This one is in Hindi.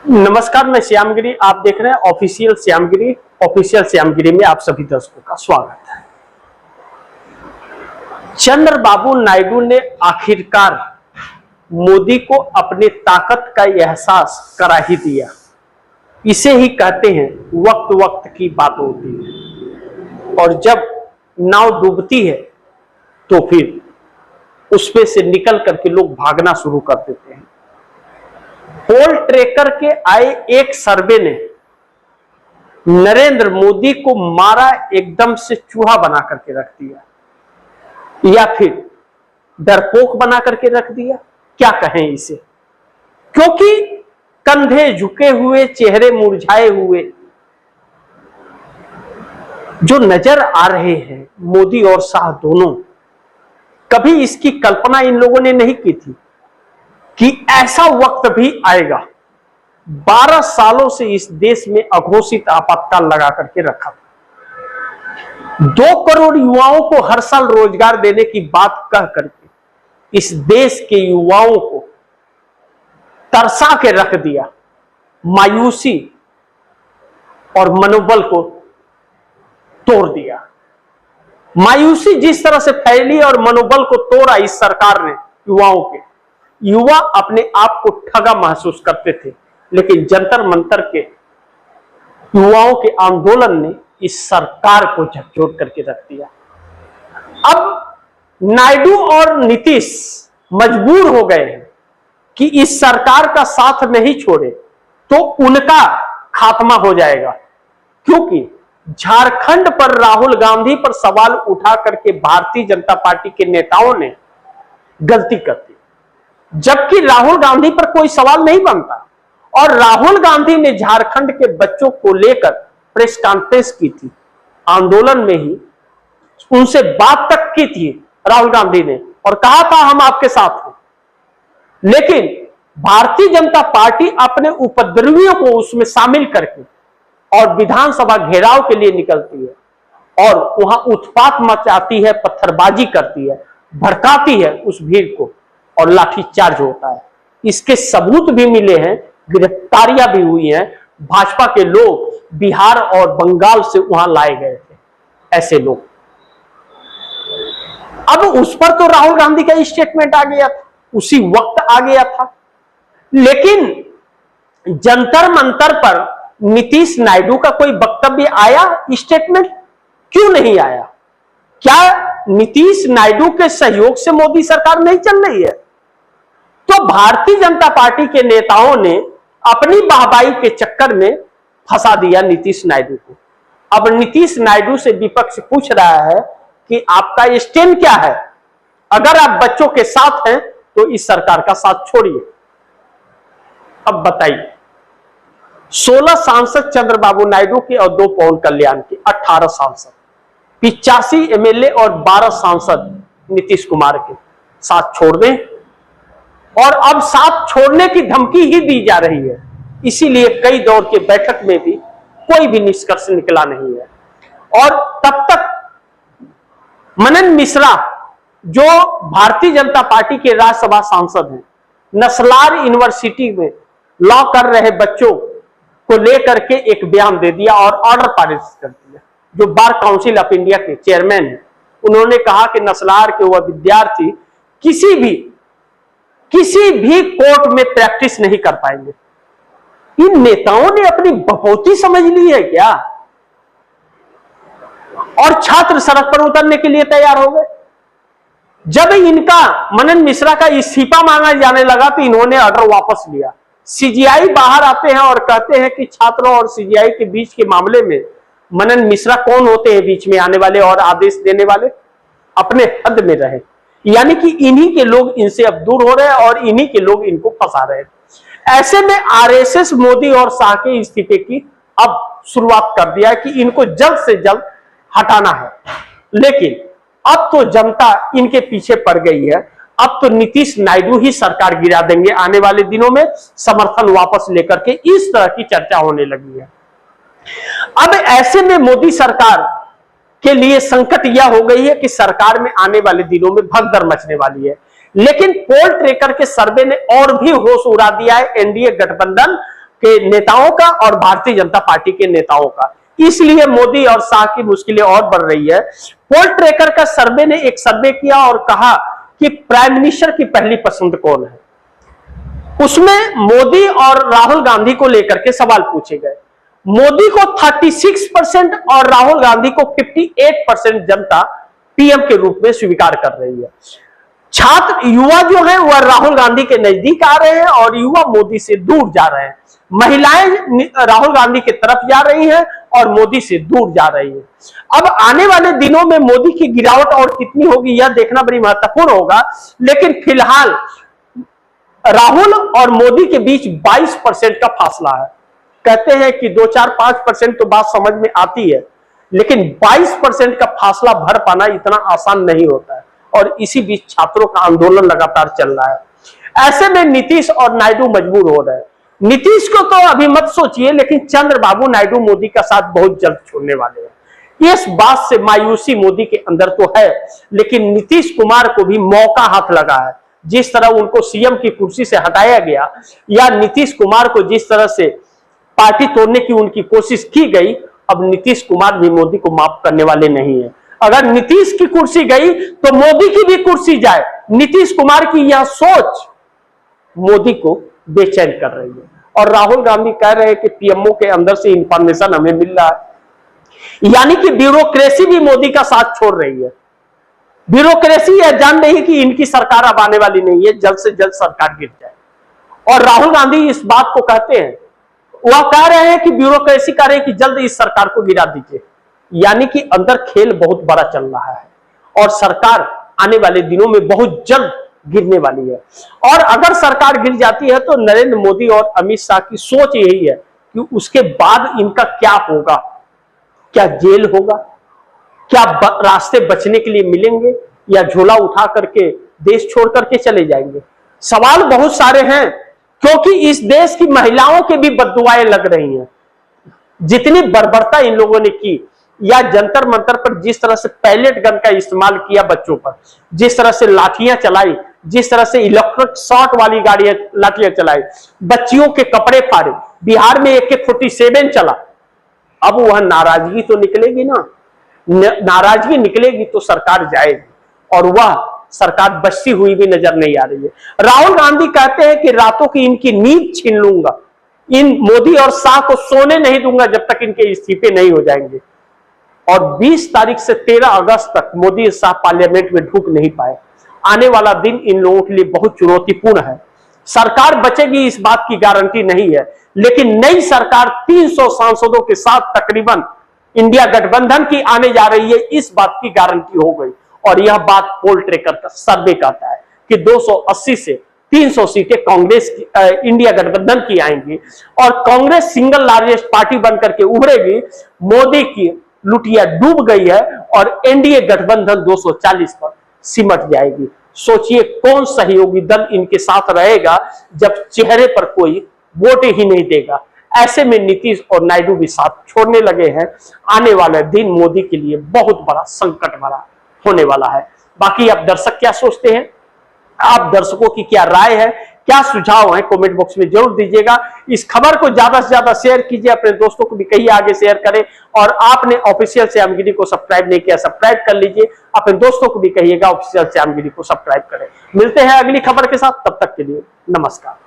नमस्कार, मैं श्यामगिरी। आप देख रहे हैं ऑफिशियल श्यामगिरी। ऑफिशियल श्यामगिरी में आप सभी दर्शकों का स्वागत है। चंद्रबाबू नायडू ने आखिरकार मोदी को अपनी ताकत का एहसास करा ही दिया। इसे ही कहते हैं वक्त वक्त की बात होती है, और जब नाव डूबती है तो फिर उसमें से निकल करके लोग भागना शुरू कर देते हैं। पोल ट्रैकर के आए एक सर्वे ने नरेंद्र मोदी को मारा एकदम से चूहा बना करके रख दिया, या फिर डरपोक बना करके रख दिया, क्या कहें इसे। क्योंकि कंधे झुके हुए, चेहरे मुरझाए हुए जो नजर आ रहे हैं मोदी और शाह दोनों, कभी इसकी कल्पना इन लोगों ने नहीं की थी कि ऐसा वक्त भी आएगा। 12 सालों से इस देश में अघोषित आपातकाल लगा करके रखा था। 2 करोड़ युवाओं को हर साल रोजगार देने की बात कह करके इस देश के युवाओं को तरसा के रख दिया। मायूसी और मनोबल को तोड़ दिया। मायूसी जिस तरह से फैली और मनोबल को तोड़ा इस सरकार ने युवाओं के, युवा अपने आप को ठगा महसूस करते थे, लेकिन जंतर मंतर के युवाओं के आंदोलन ने इस सरकार को झकझोर करके रख दिया। अब नायडू और नीतीश मजबूर हो गए हैं कि इस सरकार का साथ नहीं छोड़े तो उनका खात्मा हो जाएगा। क्योंकि झारखंड पर राहुल गांधी पर सवाल उठा करके भारतीय जनता पार्टी के नेताओं ने गलती कर दी, जबकि राहुल गांधी पर कोई सवाल नहीं बनता। और राहुल गांधी ने झारखंड के बच्चों को लेकर प्रेस कॉन्फ्रेंस की थी, आंदोलन में ही उनसे बात तक की थी राहुल गांधी ने, और कहा था हम आपके साथ हैं। लेकिन भारतीय जनता पार्टी अपने उपद्रवियों को उसमें शामिल करके और विधानसभा घेराव के लिए निकलती है और वहां उत्पात मचाती है, पत्थरबाजी करती है, भड़काती है उस भीड़ को, और लाठीचार्ज होता है। इसके सबूत भी मिले हैं, गिरफ्तारियां भी हुई हैं। भाजपा के लोग बिहार और बंगाल से वहां लाए गए थे, ऐसे लोग। अब उस पर तो राहुल गांधी का स्टेटमेंट आ गया था, उसी वक्त आ गया था। लेकिन जंतर मंतर पर नीतीश नायडू का कोई वक्तव्य आया, स्टेटमेंट क्यों नहीं आया? क्या नीतीश नायडू के सहयोग से मोदी सरकार नहीं चल रही है? तो भारतीय जनता पार्टी के नेताओं ने अपनी वाहवाही के चक्कर में फंसा दिया नीतीश नायडू को। अब नीतीश नायडू से विपक्ष पूछ रहा है कि आपका स्टैंड क्या है? अगर आप बच्चों के साथ हैं तो इस सरकार का साथ छोड़िए। अब बताइए, 16 सांसद चंद्रबाबू नायडू के और 2 पवन कल्याण के, 18 सांसद, 85 एमएलए और 12 सांसद नीतीश कुमार के साथ छोड़ दें, और अब साथ छोड़ने की धमकी ही दी जा रही है। इसीलिए कई दौर के बैठक में भी कोई भी निष्कर्ष निकला नहीं है। और तब तक मनन मिश्रा, जो भारतीय जनता पार्टी के राज्यसभा सांसद हैं, नस्लार यूनिवर्सिटी में लॉ कर रहे बच्चों को लेकर के एक बयान दे दिया और ऑर्डर पारित कर दिया। जो बार काउंसिल ऑफ इंडिया के चेयरमैन हैं, उन्होंने कहा कि नस्लार के वह विद्यार्थी किसी भी कोर्ट में प्रैक्टिस नहीं कर पाएंगे। इन नेताओं ने अपनी बपौती समझ ली है क्या? और छात्र सड़क पर उतरने के लिए तैयार हो गए। जब इनका मनन मिश्रा का इस्तीफा मांगा जाने लगा तो इन्होंने ऑर्डर वापस लिया। सीजीआई बाहर आते हैं और कहते हैं कि छात्रों और सीजीआई के बीच के मामले में मनन मिश्रा कौन होते हैं बीच में आने वाले और आदेश देने वाले? अपने हद में रहे। यानी कि इन्हीं के लोग इनसे अब दूर हो रहे हैं और इन्हीं के लोग इनको फंसा रहे हैं। ऐसे में आरएसएस मोदी और शाह के इस्तीफे की अब शुरुआत कर दिया है कि इनको जल्द से जल्द हटाना है। लेकिन अब तो जनता इनके पीछे पड़ गई है। अब तो नीतीश नायडू ही सरकार गिरा देंगे आने वाले दिनों में, समर्थन वापस लेकर के, इस तरह की चर्चा होने लगी है। अब ऐसे में मोदी सरकार के लिए संकट यह हो गई है कि सरकार में आने वाले दिनों में भगदड़ मचने वाली है। लेकिन पोल ट्रैकर के सर्वे ने और भी होश उड़ा दिया है एनडीए गठबंधन के नेताओं का और भारतीय जनता पार्टी के नेताओं का। इसलिए मोदी और शाह की मुश्किलें और बढ़ रही है। पोल ट्रैकर का सर्वे ने एक सर्वे किया और कहा कि प्राइम मिनिस्टर की पहली पसंद कौन है। उसमें मोदी और राहुल गांधी को लेकर के सवाल पूछे गए। मोदी को 36% और राहुल गांधी को 58% जनता पीएम के रूप में स्वीकार कर रही है। छात्र युवा जो है वह राहुल गांधी के नजदीक आ रहे हैं और युवा मोदी से दूर जा रहे हैं। महिलाएं राहुल गांधी की तरफ जा रही हैं और मोदी से दूर जा रही है। अब आने वाले दिनों में मोदी की गिरावट और कितनी होगी यह देखना बड़ी महत्वपूर्ण होगा। लेकिन फिलहाल राहुल और मोदी के बीच 22% का फासला है। कहते हैं कि 2-4-5% तो बात समझ में आती है, लेकिन 22% का फासला भर पाना इतना आसान नहीं होता है और इसी बीच छात्रों का आंदोलन लगातार चल रहा है। ऐसे में नीतीश और नायडू मजबूर हो रहे हैं। नीतीश को तो अभी मत सोचिए, लेकिन चंद्रबाबू नायडू मोदी का साथ बहुत जल्द छोड़ने वाले हैं। इस बात से मायूसी मोदी के अंदर तो है, लेकिन नीतीश कुमार को भी मौका हाथ लगा है। जिस तरह उनको सीएम की कुर्सी से हटाया गया या नीतीश कुमार को जिस तरह से पार्टी तोड़ने की उनकी कोशिश की गई, अब नीतीश कुमार भी मोदी को माफ करने वाले नहीं है। अगर नीतीश की कुर्सी गई तो मोदी की भी कुर्सी जाए। नीतीश कुमार की यह सोच मोदी को बेचैन कर रही है और राहुल गांधी कह रहे हैं कि पीएमओ के अंदर से इंफॉर्मेशन हमें मिल रहा है, यानी कि ब्यूरोक्रेसी भी मोदी का साथ छोड़ रही है। ब्यूरोक्रेसी यह जान रही है कि इनकी सरकार अब आने वाली नहीं है, जल्द से जल्द सरकार गिर जाए। और राहुल गांधी इस बात को कहते हैं, वह कह रहे हैं कि ब्यूरोक्रेसी कह रहे हैं कि जल्द इस सरकार को गिरा दीजिए, यानी कि अंदर खेल बहुत बड़ा चल रहा है और सरकार आने वाले दिनों में बहुत जल्द गिरने वाली है। और अगर सरकार गिर जाती है तो नरेंद्र मोदी और अमित शाह की सोच यही है कि उसके बाद इनका क्या होगा। क्या जेल होगा, क्या रास्ते बचने के लिए मिलेंगे, या झोला उठा करके देश छोड़ करके चले जाएंगे। सवाल बहुत सारे हैं, क्योंकि इस देश की महिलाओं के भी बददुआएं लग रही हैं। जितनी बर्बरता इन लोगों ने की, या जंतर मंतर पर जिस तरह से पैलेट गन का इस्तेमाल किया बच्चों पर, जिस तरह से लाठियां चलाई, जिस तरह से इलेक्ट्रिक शॉट वाली गाड़ियां लाठियां चलाई, बच्चियों के कपड़े फाड़े, बिहार में AK-47 चला। अब वह नाराजगी तो निकलेगी ना, नाराजगी निकलेगी तो सरकार जाएगी और वह सरकार बचती हुई भी नजर नहीं आ रही है। राहुल गांधी कहते हैं कि रातों की इनकी नींद छीन लूंगा, इन मोदी और शाह को सोने नहीं दूंगा जब तक इनके इस्तीफे नहीं हो जाएंगे। और 20 तारीख से 13 अगस्त तक मोदी और शाह पार्लियामेंट में ढुक नहीं पाए। आने वाला दिन इन लोगों के लिए बहुत चुनौतीपूर्ण है। सरकार बचेगी इस बात की गारंटी नहीं है, लेकिन नई सरकार 300 सांसदों के साथ तकरीबन इंडिया गठबंधन की आने जा रही है, इस बात की गारंटी हो गई। और यह बात पोल ट्रैकर का सर्वे कहता है कि 280 से 300 सीटें कांग्रेस की, इंडिया गठबंधन की आएंगी और कांग्रेस सिंगल लार्जेस्ट पार्टी बनकर के उभरेगी। मोदी की लुटिया डूब गई है और एनडीए गठबंधन 240 पर सिमट जाएगी। सोचिए कौन सहयोगी दल इनके साथ रहेगा जब चेहरे पर कोई वोट ही नहीं देगा। ऐसे में नीतीश और नायडू भी साथ छोड़ने लगे हैं। आने वाला दिन मोदी के लिए बहुत बड़ा संकट भरा होने वाला है। बाकी आप दर्शक क्या सोचते हैं, आप दर्शकों की क्या राय है, क्या सुझाव है, कमेंट बॉक्स में जरूर दीजिएगा। इस खबर को ज्यादा से ज्यादा शेयर कीजिए, अपने दोस्तों को भी कहिए आगे शेयर करें। और आपने ऑफिशियल श्यामगिरी को सब्सक्राइब नहीं किया, सब्सक्राइब कर लीजिए। अपने दोस्तों को भी कहिएगा ऑफिशियल श्यामगिरी को सब्सक्राइब करें। मिलते हैं अगली खबर के साथ, तब तक के लिए नमस्कार।